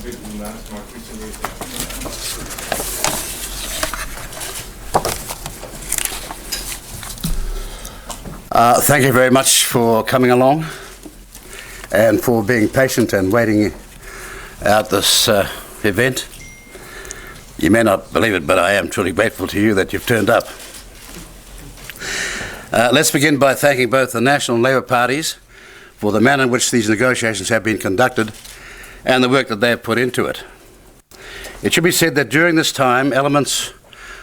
Thank you very much for coming along and for being patient and waiting out this event. You may not believe it, but I am truly grateful to you that you've turned up. Let's begin by thanking both the National and Labour parties for the manner in which these negotiations have been conducted and the work that they have put into it. It should be said that during this time, elements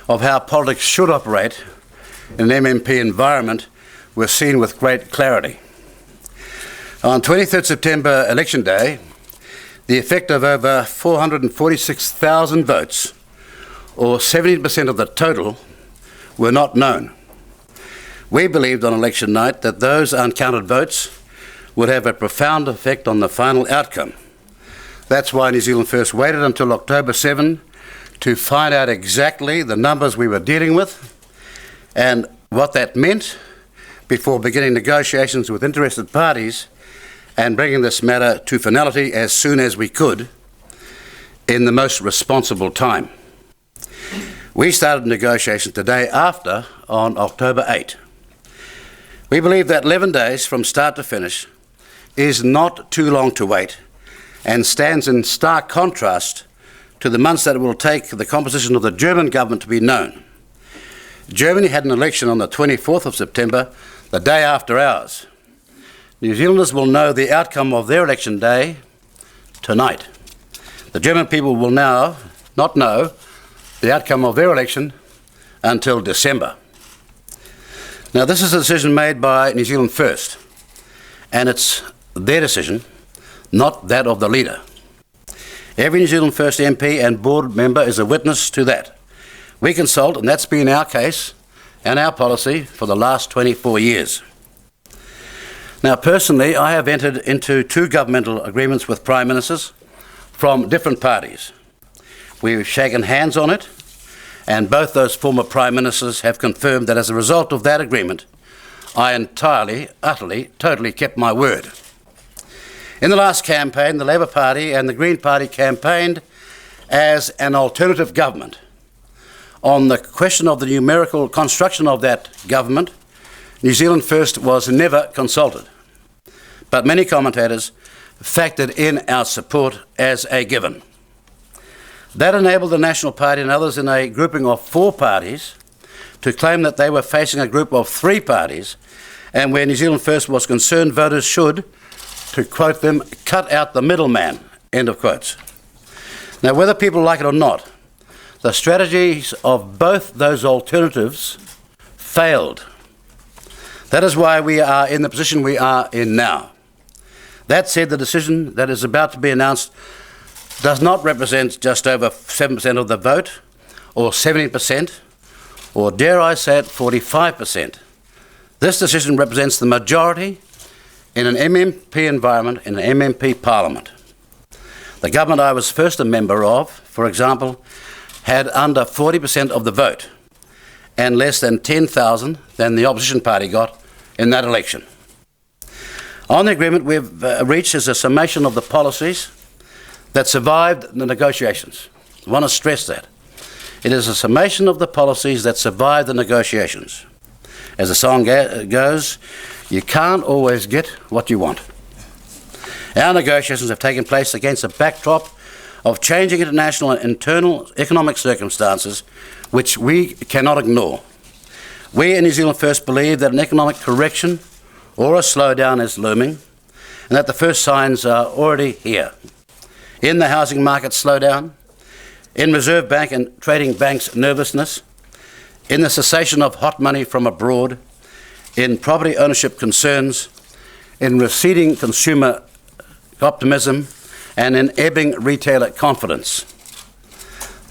of how politics should operate in an MMP environment were seen with great clarity. On 23rd September election day, the effect of over 446,000 votes, or 70% of the total, were not known. We believed on election night that those uncounted votes would have a profound effect on the final outcome. That's why New Zealand First waited until October 7 to find out exactly the numbers we were dealing with and what that meant before beginning negotiations with interested parties and bringing this matter to finality as soon as we could in the most responsible time. We started negotiations the day after, on October 8. We believe that 11 days from start to finish is not too long to wait and stands in stark contrast to the months that it will take the composition of the German government to be known. Germany had an election on the 24th of September, the day after ours. New Zealanders will know the outcome of their election day tonight. The German people will now not know the outcome of their election until December. Now, this is a decision made by New Zealand First, and it's their decision, not that of the leader. Every New Zealand First MP and board member is a witness to that. We consult, and that's been our case and our policy for the last 24 years. Now, personally, I have entered into 2 governmental agreements with Prime Ministers from different parties. We've shaken hands on it, and both those former Prime Ministers have confirmed that as a result of that agreement, I entirely, utterly, totally kept my word. In the last campaign, the Labour Party and the Green Party campaigned as an alternative government. On the question of the numerical construction of that government, New Zealand First was never consulted, but many commentators factored in our support as a given. That enabled the National Party and others in a grouping of 4 parties to claim that they were facing a group of 3 parties, and where New Zealand First was concerned, voters should, to quote them, cut out the middleman, end of quotes. Now, whether people like it or not, the strategies of both those alternatives failed. That is why we are in the position we are in now. That said, the decision that is about to be announced does not represent just over 7% of the vote, or 70%, or dare I say it, 45%. This decision represents the majority in an MMP environment, in an MMP parliament. The government I was first a member of, for example, had under 40% of the vote and less than 10,000 than the opposition party got in that election. On the agreement we've reached is a summation of the policies that survived the negotiations. I want to stress that. It is a summation of the policies that survived the negotiations. As the song goes, you can't always get what you want. Our negotiations have taken place against a backdrop of changing international and internal economic circumstances which we cannot ignore. We in New Zealand First believe that an economic correction or a slowdown is looming, and that the first signs are already here. In the housing market slowdown, in Reserve Bank and trading banks' nervousness, in the cessation of hot money from abroad, in property ownership concerns, in receding consumer optimism, and in ebbing retailer confidence.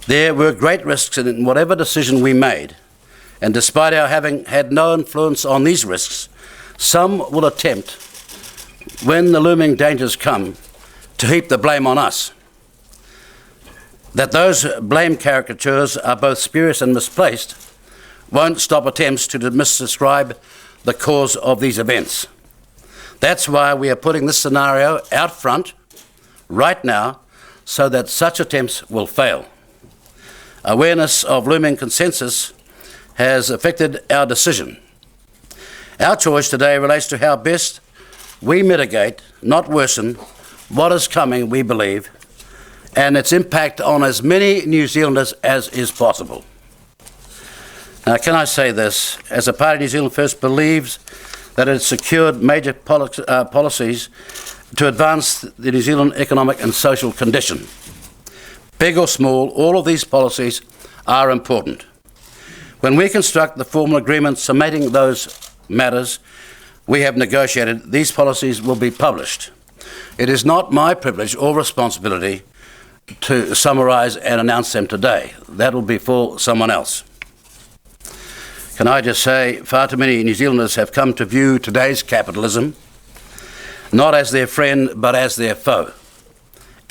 There were great risks in whatever decision we made, and despite our having had no influence on these risks, some will attempt, when the looming dangers come, to heap the blame on us. That those blame caricatures are both spurious and misplaced won't stop attempts to misdescribe the cause of these events. That's why we are putting this scenario out front right now, so that such attempts will fail. Awareness of looming consensus has affected our decision. Our choice today relates to how best we mitigate, not worsen, what is coming, we believe, and its impact on as many New Zealanders as is possible. Now, can I say this? As a party, New Zealand First believes that it has secured major policies to advance the New Zealand economic and social condition. Big or small, all of these policies are important. When we construct the formal agreements summating those matters we have negotiated, these policies will be published. It is not my privilege or responsibility to summarise and announce them today. That will be for someone else. Can I just say, far too many New Zealanders have come to view today's capitalism not as their friend but as their foe.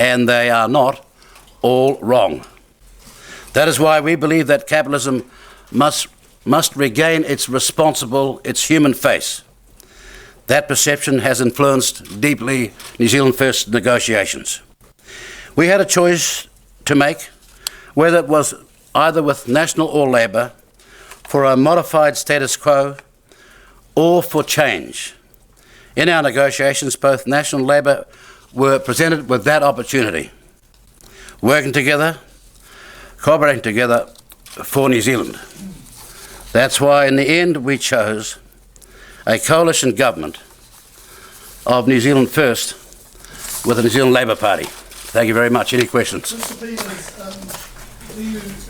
And they are not all wrong. That is why we believe that capitalism must regain its responsible, its human face. That perception has influenced deeply New Zealand First negotiations. We had a choice to make, whether it was either with National or Labour, for a modified status quo or for change. In our negotiations, both National and Labour were presented with that opportunity, working together, cooperating together for New Zealand. That's why in the end we chose a coalition government of New Zealand First with the New Zealand Labour Party. Thank you very much. Any questions? Mr. Peters,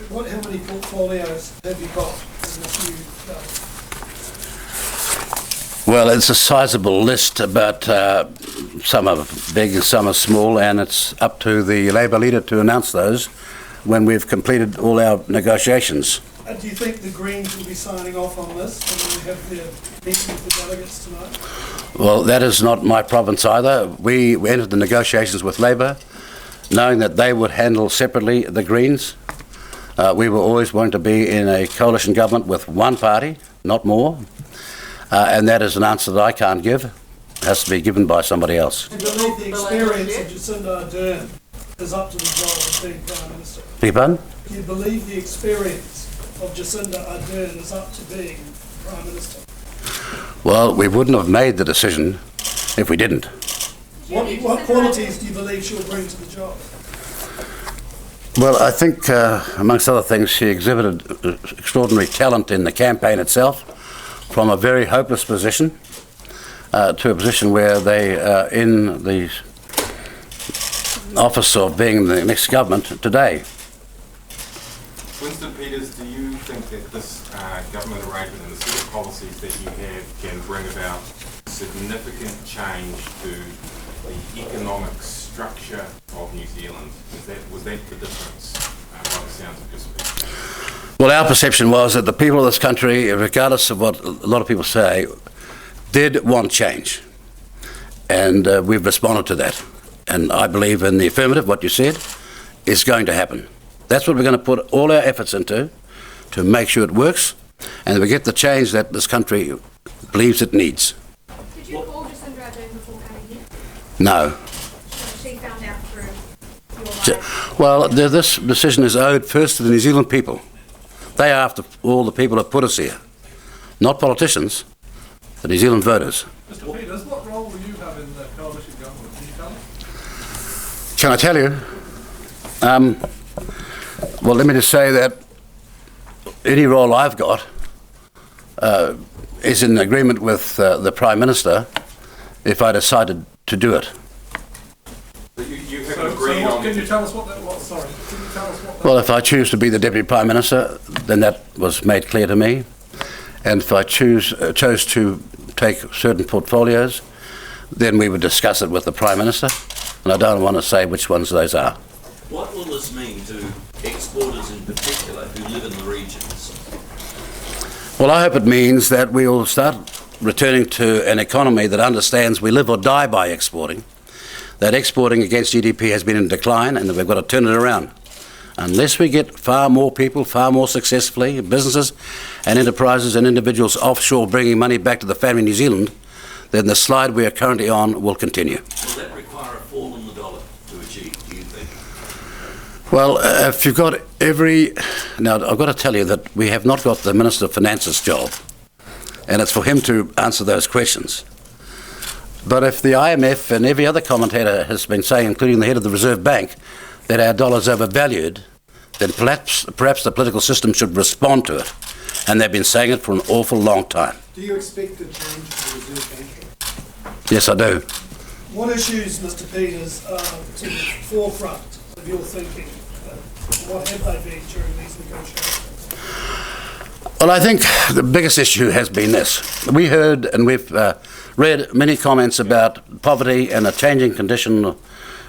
how many portfolios have you got in this new government? Well, it's a sizable list, but some are big and some are small, and it's up to the Labour leader to announce those when we've completed all our negotiations. Do you think the Greens will be signing off on this when we have their meeting with the delegates tonight? Well, that is not my province either. We entered the negotiations with Labour, knowing that they would handle separately the Greens. We were always wanting to be in a coalition government with one party, not more. And that is an answer that I can't give. It has to be given by somebody else. Do you believe the experience of Jacinda Ardern is up to the job of being Prime Minister? Beg your pardon? Do you believe the experience of Jacinda Ardern is up to being Prime Minister? Well, we wouldn't have made the decision if we didn't. What qualities do you believe she'll bring to the job? Well, I think, amongst other things, she exhibited extraordinary talent in the campaign itself, from a very hopeless position to a position where they are in the office of being the next government today. Winston Peters, do you think that this government arrangement and the sort of policies that you have can bring about significant change to the economic structure of New Zealand? Was that the difference by the sounds of your speech? Well, our perception was that the people of this country, regardless of what a lot of people say, did want change. And we've responded to that. And I believe in the affirmative, what you said, is going to happen. That's what we're going to put all our efforts into, to make sure it works, and we get the change that this country believes it needs. Did you call Jacinda Ardern before coming here? No. So she found out through your life? Well, this decision is owed first to the New Zealand people. They are after all the people that put us here, not politicians, the New Zealand voters. Mr. Peters, what role will you have in the coalition government? Can you tell us? Can I tell you? Well, let me just say that any role I've got is in agreement with the Prime Minister if I decided to do it. You have agreed on... Can you tell us what that was? Sorry. Can you tell us what that Well, if I choose to be the Deputy Prime Minister, then that was made clear to me. And if I chose to take certain portfolios, then we would discuss it with the Prime Minister. And I don't want to say which ones those are. What will this mean to exporters in particular who live in the regions? Well, I hope it means that we will start returning to an economy that understands we live or die by exporting, that exporting against GDP has been in decline and that we've got to turn it around. Unless we get far more people, far more successfully, businesses and enterprises and individuals offshore bringing money back to the family in New Zealand, then the slide we are currently on will continue. Will that require a fall in the dollar to achieve, do you think? Well, if you've got every... Now, I've got to tell you that we have not got the Minister of Finance's job, and it's for him to answer those questions. But if the IMF and every other commentator has been saying, including the head of the Reserve Bank, that our dollar's overvalued, then perhaps the political system should respond to it. And they've been saying it for an awful long time. Do you expect a change to the Reserve Bank? Yes, I do. What issues, Mr Peters, are to the forefront of your thinking? What have they been during these negotiations? Well, I think the biggest issue has been this. We heard and we've read many comments about poverty and a changing condition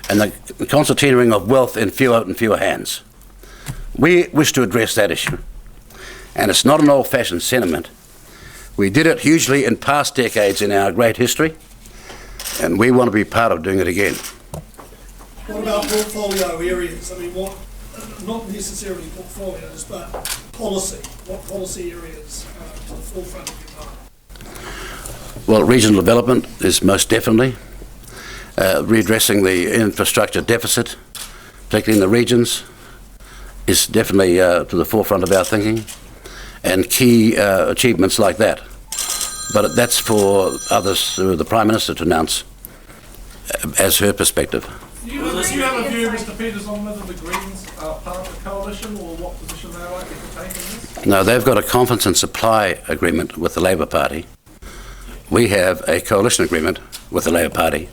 and the concertinaing of wealth in fewer and fewer hands. We wish to address that issue. And it's not an old-fashioned sentiment. We did it hugely in past decades in our great history, and we want to be part of doing it again. What about portfolio areas? I mean, what, not necessarily portfolios, but policy. What policy areas are to the forefront of your mind? Well, regional development is most definitely. Readdressing the infrastructure deficit, particularly in the regions, is definitely to the forefront of our thinking, and key achievements like that. But that's for others, the Prime Minister, to announce as her perspective. Do you have a view, Mr Peters, on whether the Greens are part of the coalition or what position they're likely to take in this? No, they've got a confidence and supply agreement with the Labour Party. We have a coalition agreement with the Labour Party.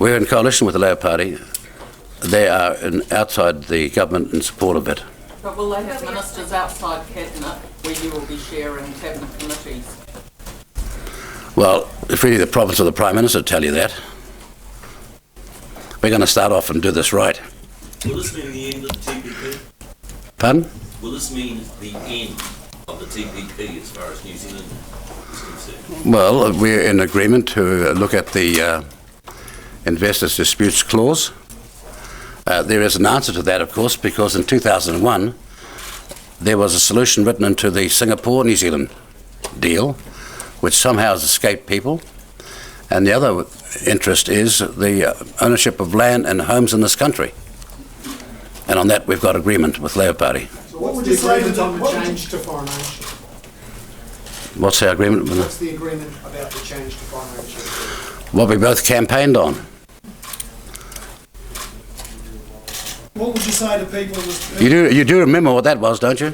We're in coalition with the Labour Party. They are outside the government in support of it. But will they have ministers outside Cabinet where you will be sharing Cabinet committees? Well, it's really the province of the Prime Minister to tell you that. We're going to start off and do this right. Will this mean the end of the TPP? Pardon? Will this mean the end of the TPP as far as New Zealand is concerned? Well, we're in agreement to look at the Investors' Disputes Clause. There is an answer to that, of course, because in 2001 there was a solution written into the Singapore-New Zealand deal, which somehow has escaped people. And the other interest is the ownership of land and homes in this country. And on that we've got agreement with Labour Party. So what's the agreement on the change to foreign ownership? What's our agreement with What's the agreement about the change to foreign ownership? what we both campaigned on? What would you say to people, Mr Peters? You do remember what that was, don't you?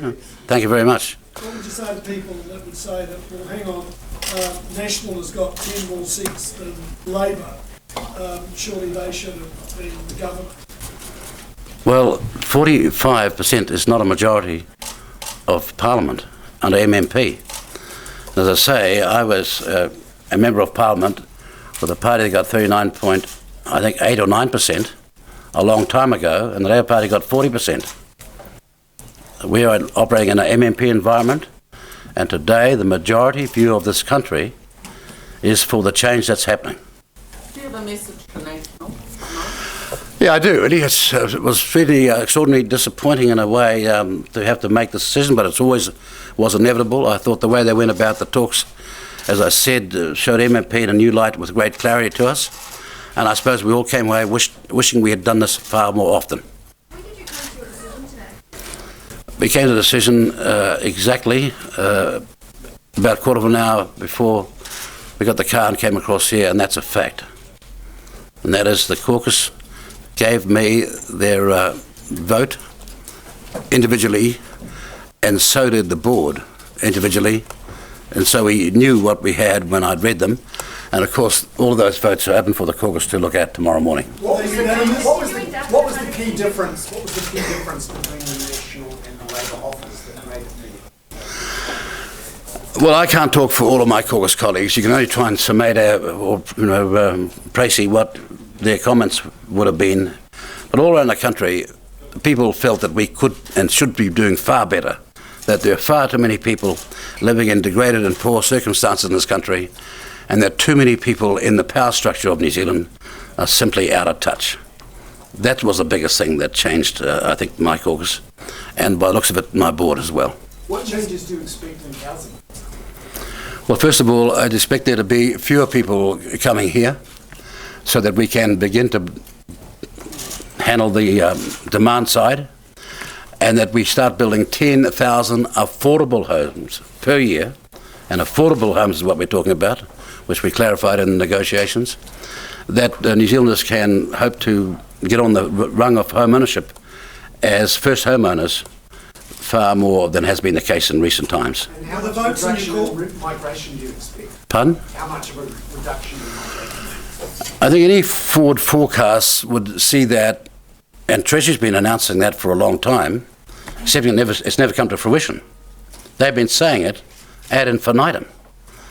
Thank you very much. What would you say to people that would say that, well, hang on, National has got 10 more seats than Labor. Surely they should have been the government. Well, 45% is not a majority of Parliament under MMP. As I say, I was a member of Parliament with a party that got 39 I think 8 or 9% a long time ago, and the Labour Party got 40%. We are operating in an MMP environment, and today the majority view of this country is for the change that's happening. Do you have a message for National? Yeah, I do. Really, it was really extraordinarily disappointing in a way to have to make this decision, but it always was inevitable. I thought the way they went about the talks, as I said, showed MMP in a new light with great clarity to us. And I suppose we all came away wishing we had done this far more often. When did you come to your decision today? We came to the decision exactly about a quarter of an hour before we got the car and came across here, and that's a fact. And that is the caucus gave me their vote individually, and so did the board individually, and so we knew what we had when I'd read them. And of course, all of those votes are open for the caucus to look at tomorrow morning. What was the key difference? What was the key difference between the National and the Labor offers that made it Well, I can't talk for all of my caucus colleagues. You can only try and summate or précis what their comments would have been. But all around the country, people felt that we could and should be doing far better, that there are far too many people living in degraded and poor circumstances in this country, and that too many people in the power structure of New Zealand are simply out of touch. That was the biggest thing that changed, I think, my caucus, and by the looks of it, my board as well. What changes do you expect in housing? Well, first of all, I'd expect there to be fewer people coming here so that we can begin to handle the demand side, and that we start building 10,000 affordable homes per year, and affordable homes is what we're talking about, which we clarified in the negotiations, that New Zealanders can hope to get on the rung of home ownership as first homeowners far more than has been the case in recent times. And how Well, much the votes in reduction your in migration do you expect? Pardon? How much of a reduction in migration? I think any forward forecasts would see that, and Treasury's been announcing that for a long time, except it's never come to fruition. They've been saying it ad infinitum,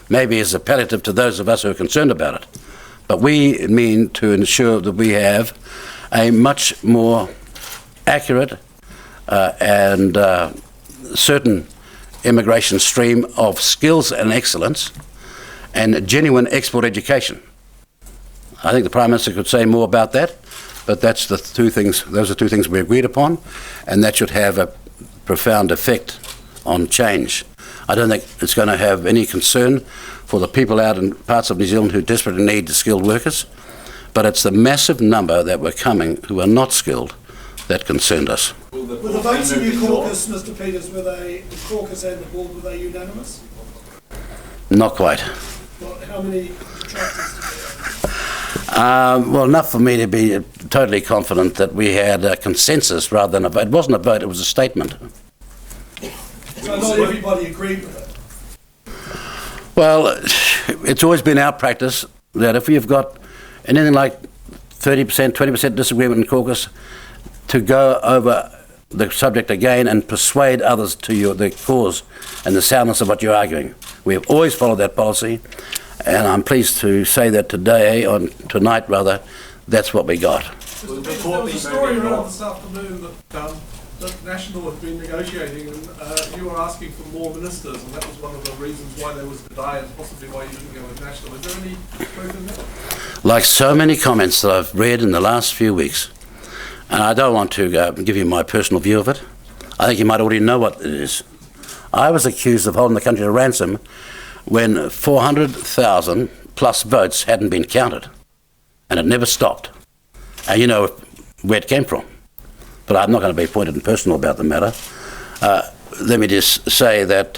maybe as a palliative to those of us who are concerned about it. But we mean to ensure that we have a much more accurate and certain immigration stream of skills and excellence and genuine export education. I think the Prime Minister could say more about that, but that's the two things. Those are two things we agreed upon, and that should have a profound effect on change. I don't think it's going to have any concern for the people out in parts of New Zealand who desperately need skilled workers, but it's the massive number that were coming who are not skilled that concerned us. Were the votes in your caucus, Mr Peters, the caucus and the board, were they unanimous? Not quite. Well, how many detractors did they have? Well, enough for me to be totally confident that we had a consensus rather than a vote. It wasn't a vote, it was a statement. So not everybody agreed with it. Well, it's always been our practice that if you've got anything like 30%, 20% disagreement in caucus, to go over the subject again and persuade others to the cause and the soundness of what you're arguing. We have always followed that policy, and I'm pleased to say that tonight, that's what we got. There was a story around this afternoon that National had been negotiating, and you were asking for more ministers, and that was one of the reasons why there was a delay and possibly why you didn't go with National. Is there any truth in that? Like so many comments that I've read in the last few weeks, and I don't want to give you my personal view of it. I think you might already know what it is. I was accused of holding the country to ransom when 400,000 plus votes hadn't been counted, and it never stopped. And you know where it came from. But I'm not going to be pointed and personal about the matter. Let me just say that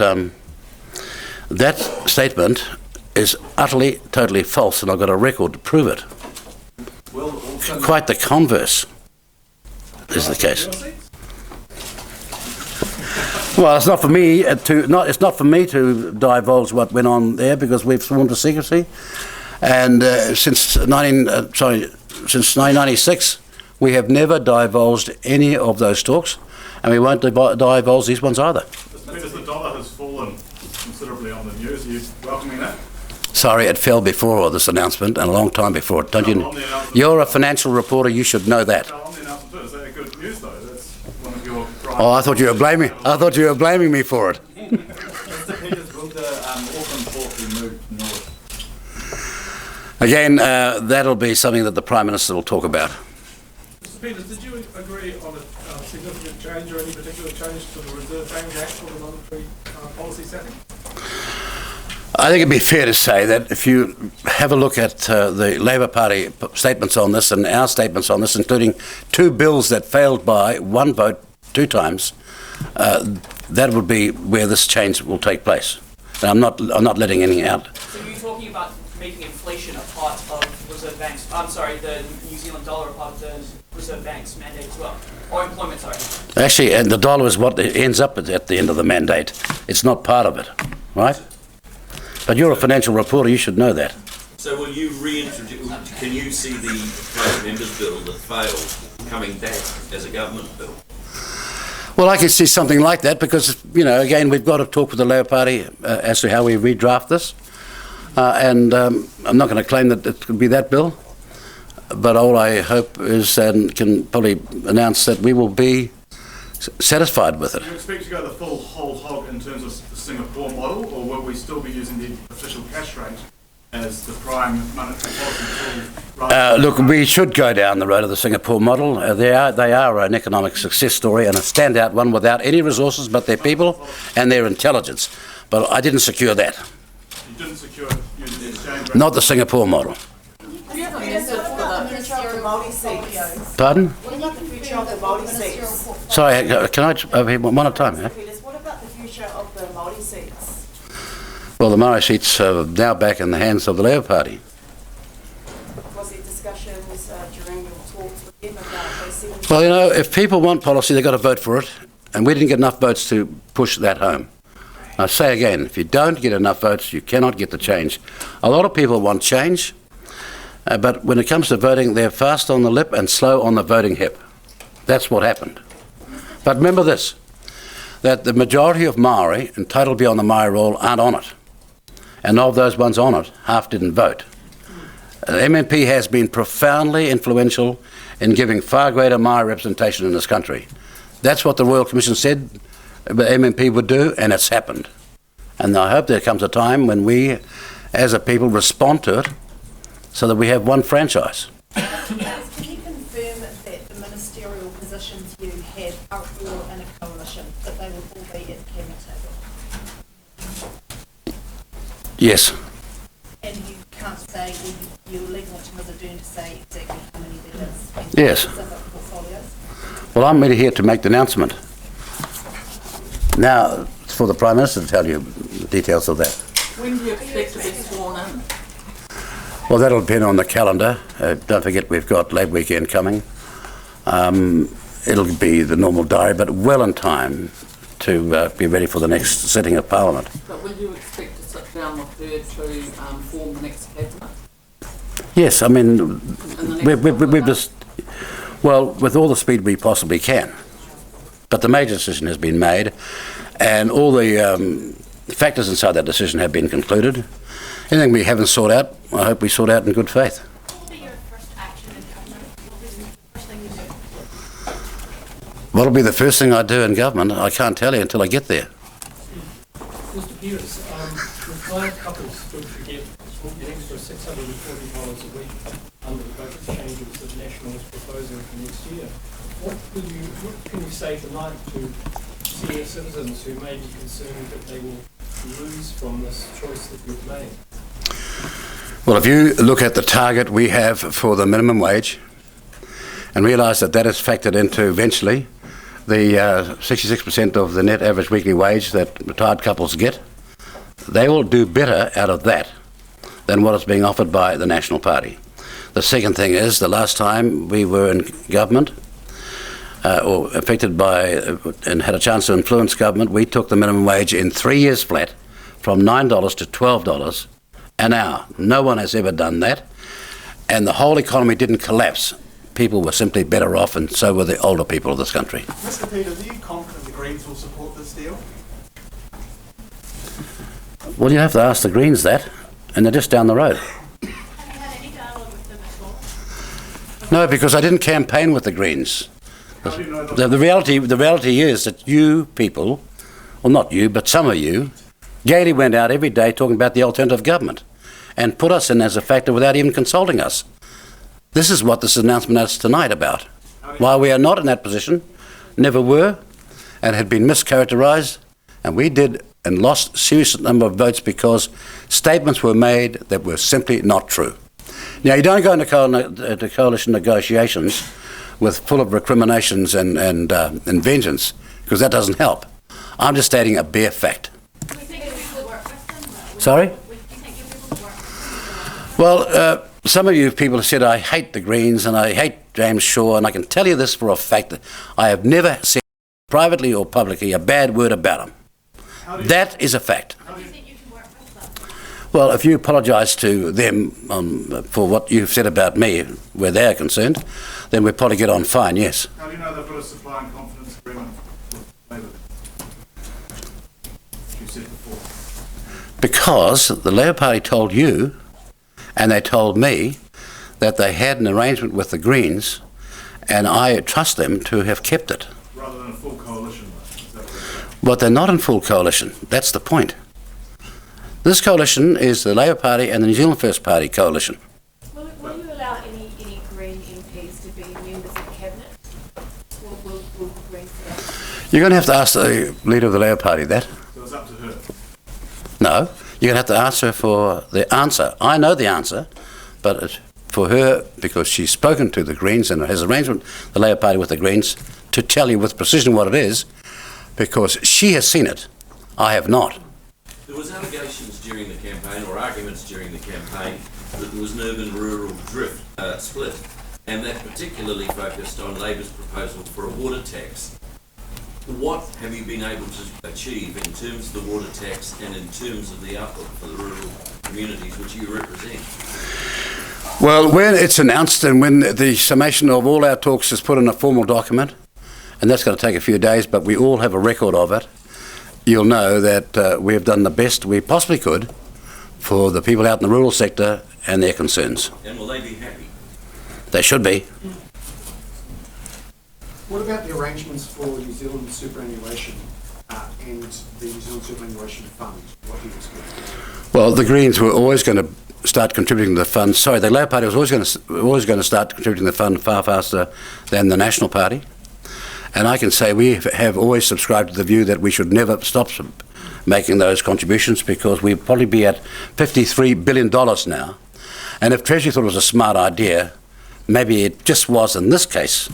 that statement is utterly, totally false, and I've got a record to prove it. Quite the converse is the case. Well, it's not for me it's not for me to divulge what went on there because we've sworn to secrecy, and since 1996. We have never divulged any of those talks, and we won't divulge these ones either. Because the dollar has fallen considerably on the news, are you welcoming that? Sorry, it fell before this announcement and a long time before it. Don't you? You're a financial reporter, you should know that. No, on the announcement too. Is that good news though? That's one of your Oh, I thought you were blaming me for it. Mr Peters, will the Auckland port be moved north? Again, that'll be something that the Prime Minister will talk about. Mr Peters, did you agree on a significant change or any particular change to the Reserve Bank Act for the monetary policy setting? I think it'd be fair to say that if you have a look at the Labor Party statements on this and our statements on this, including two bills that failed by one vote 2 times, that would be where this change will take place. And I'm not letting anything out. So you're talking about making inflation a part of Reserve Bank's, the New Zealand dollar a part of the Reserve Bank's mandate as well, or employment, sorry. Actually, and the dollar is what ends up at the end of the mandate. It's not part of it, right? But you're a financial reporter, you should know that. So will you reintroduce, can you see the private members bill that failed coming back as a government bill? Well, I can see something like that because, again, we've got to talk with the Labor Party as to how we redraft this. And I'm not going to claim that it could be that bill, but all I hope is and can probably announce that we will be satisfied with it. Do you expect to go the full whole hog in terms of the Singapore model, or will we still be using the official cash rate as the prime monetary policy tool? Look, we should go down the road of the Singapore model. They are an economic success story and a standout one without any resources but their people and their intelligence. But I didn't secure that. You didn't secure it using the exchange rate? Not the Singapore model. Do you have a message for the Minister of Māori seats. Pardon? What about the future of the Māori seats? Sorry, can I, over here, one at a time, yeah? Peters, what about the future of the Māori seats? Well, the Maori seats are now back in the hands of the Labour Party. Was there discussions during your talks with them about those seats? Well, you know, if people want policy, they've got to vote for it, and we didn't get enough votes to push that home. I say again, if you don't get enough votes, you cannot get the change. A lot of people want change, but when it comes to voting, they're fast on the lip and slow on the voting hip. That's what happened. But remember this, that the majority of Maori entitled to be on the Maori roll aren't on it. And of those ones on it, half didn't vote. The MMP has been profoundly influential in giving far greater Maori representation in this country. That's what the Royal Commission said the MMP would do, and it's happened. And I hope there comes a time when we, as a people, respond to it so that we have one franchise. Can you confirm that the ministerial positions you have are all in a coalition, that they will all be at the cabinet table? Yes. And you can't say, you're leaving it to Mr. Dern to say exactly how many there is? and Yes. Specific portfolios? Well, I'm really here to make the announcement. Now, it's for the Prime Minister to tell you the details of that. When do you expect to be sworn in? Well, that'll depend on the calendar. Don't forget we've got Labour Weekend coming. It'll be the normal diary, but well in time to be ready for the next sitting of Parliament. But will you expect to sit down with her to form the next cabinet? Yes, I mean, In the next we've couple of just, well, with all the speed we possibly can. But the major decision has been made, and all the factors inside that decision have been concluded. Anything we haven't sorted out, I hope we sort out in good faith. What will be your first action in government? What will be the first thing you do? What'll be the first thing I do in government? I can't tell you until I get there. Mr. Peters, retired couples could get an extra $640 a week under the budget changes that National is proposing for next year. What can you say tonight to senior citizens who may be concerned that they will lose from this choice that you've made? Well, if you look at the target we have for the minimum wage and realise that that is factored into eventually the 66% of the net average weekly wage that retired couples get, they will do better out of that than what is being offered by the National Party. The second thing is, the last time we were in government, or affected by and had a chance to influence government, we took the minimum wage in 3 years flat from $9 to $12 an hour. No one has ever done that, and the whole economy didn't collapse. People were simply better off, and so were the older people of this country. Mr. Peters, are you confident the Greens will support this deal? Well, you have to ask the Greens that, and they're just down the road. Have you had any dialogue with them at all? No, because I didn't campaign with the Greens. How do you know The reality is that you people, well, not you, but some of you, gaily went out every day talking about the alternative government and put us in as a factor without even consulting us. This is what this announcement is tonight about. While we are not in that position, never were, and had been mischaracterised, and we did and lost a serious number of votes because statements were made that were simply not true. Now, you don't go into coalition negotiations with full of recriminations and vengeance, because that doesn't help. I'm just stating a bare fact. Do you think you will work with them? Sorry? Do you think you'll be able to work with them? Well, some of you people have said I hate the Greens and I hate James Shaw, and I can tell you this for a fact that I have never said privately or publicly a bad word about them. That is a fact. Do you think you can work with them? Well, if you apologise to them for what you've said about me, where they are concerned, then we'll probably get on fine, yes. How do you know they've got a supply and confidence agreement with Labour? You said before. Because the Labour Party told you, and they told me, that they had an arrangement with the Greens, and I trust them to have kept it. Rather than a full coalition, though. Is that what you're saying? But they're not in full coalition. That's the point. This coalition is the Labour Party and the New Zealand First Party coalition. Will you allow any Green MPs to be members of cabinet? Will Greens do that? You're going to have to ask the leader of the Labour Party that. So it's up to her. No, you're going to have to ask her for the answer. I know the answer, but for her, because she's spoken to the Greens and has arrangement, the Labour Party with the Greens, to tell you with precision what it is, because she has seen it. I have not. There was allegations during the campaign, or arguments during the campaign, that there was an urban-rural drift split, and that particularly focused on Labor's proposal for a water tax. What have you been able to achieve in terms of the water tax and in terms of the outlook for the rural communities which you represent? Well, when it's announced and when the summation of all our talks is put in a formal document, and that's going to take a few days, but we all have a record of it, you'll know that we have done the best we possibly could for the people out in the rural sector and their concerns. And will they be happy? They should be. What about the arrangements for New Zealand superannuation and the New Zealand Superannuation Fund? What do you expect? Well, the Greens were always going to start contributing to the fund. Sorry, the Labour Party was always going to start contributing to the fund far faster than the National Party. And I can say we have always subscribed to the view that we should never stop making those contributions, because we'd probably be at $53 billion now. And if Treasury thought it was a smart idea, maybe it just was, in this case,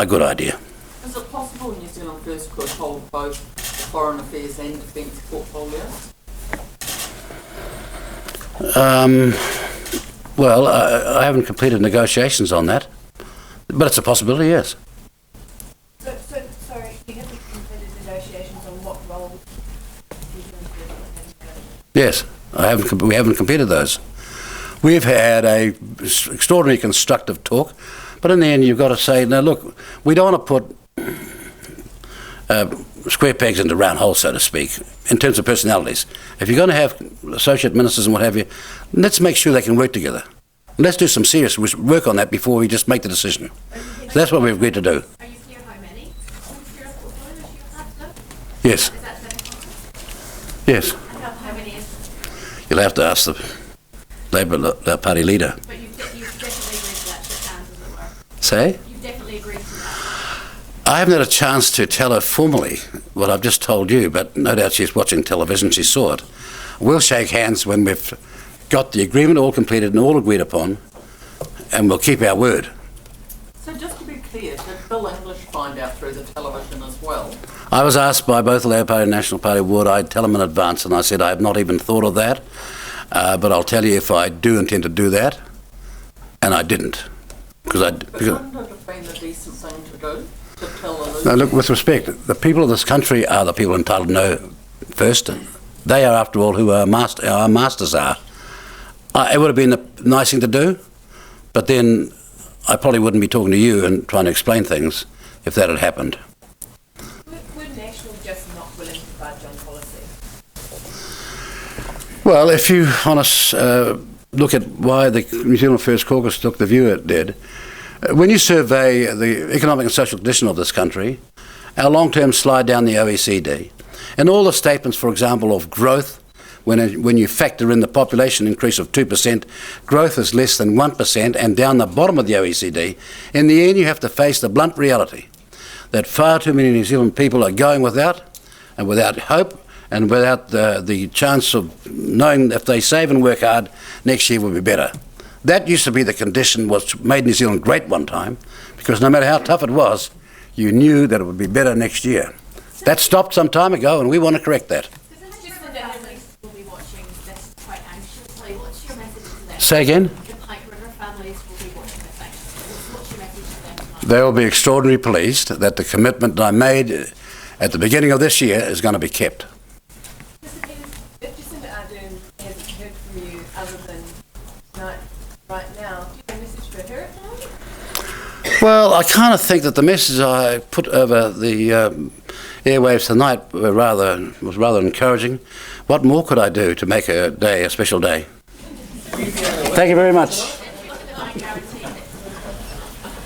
a good idea. Is it possible New Zealand First could hold both foreign affairs and defence portfolios? Well, I haven't completed negotiations on that, but it's a possibility, yes. Sorry, you haven't completed negotiations on what role New Zealand First has? Yes, we haven't completed those. We've had a extraordinarily constructive talk, but in the end you've got to say, now look, we don't want to put square pegs into round holes, so to speak, in terms of personalities. If you're going to have associate ministers and what have you, let's make sure they can work together. Let's do some serious work on that before we just make the decision. So that's what we've agreed to do. Are you clear how many portfolios you have done? Yes. Is that 7? Yes. And how many is? You'll have to ask the Labour Party leader. But you've definitely agreed to that, shook hands, as it were. Say? You've definitely agreed to that. I haven't had a chance to tell her formally what I've just told you, but no doubt she's watching television, she saw it. We'll shake hands when we've got the agreement all completed and all agreed upon, and we'll keep our word. So just to be clear, did Bill English find out through the television as well? I was asked by both the Labour Party and National Party would I tell them in advance, and I said I have not even thought of that, but I'll tell you if I do intend to do that, and I didn't. But wouldn't it have been the decent thing to do? To tell the Now look, with respect, the people of this country are the people entitled to know first. They are, after all, who our masters are. It would have been a nice thing to do, but then I probably wouldn't be talking to you and trying to explain things if that had happened. Were National just not willing to budge on policy? Well, if you want to look at why the New Zealand First Caucus took the view it did, when you survey the economic and social condition of this country, our long-term slide down the OECD, and all the statements, for example, of growth, when you factor in the population increase of 2%, growth is less than 1%, and down the bottom of the OECD, in the end you have to face the blunt reality that far too many New Zealand people are going without, and without hope, and without the chance of knowing if they save and work hard, next year will be better. That used to be the condition which made New Zealand great one time, because no matter how tough it was, you knew that it would be better next year. That stopped some time ago, and we want to correct that. Will be watching this quite anxiously. What's your message to them? Say again? The Pike River families will be watching this anxiously. What's your message to them tonight? They will be extraordinarily pleased that the commitment that I made at the beginning of this year is going to be kept. Mr. Peters, if Jacinda Ardern hasn't heard from you other than tonight, right now, do you have a message for her at the moment? Well, I kind of think that the message I put over the airwaves tonight was rather encouraging. What more could I do to make a day a special day? Thank you very much.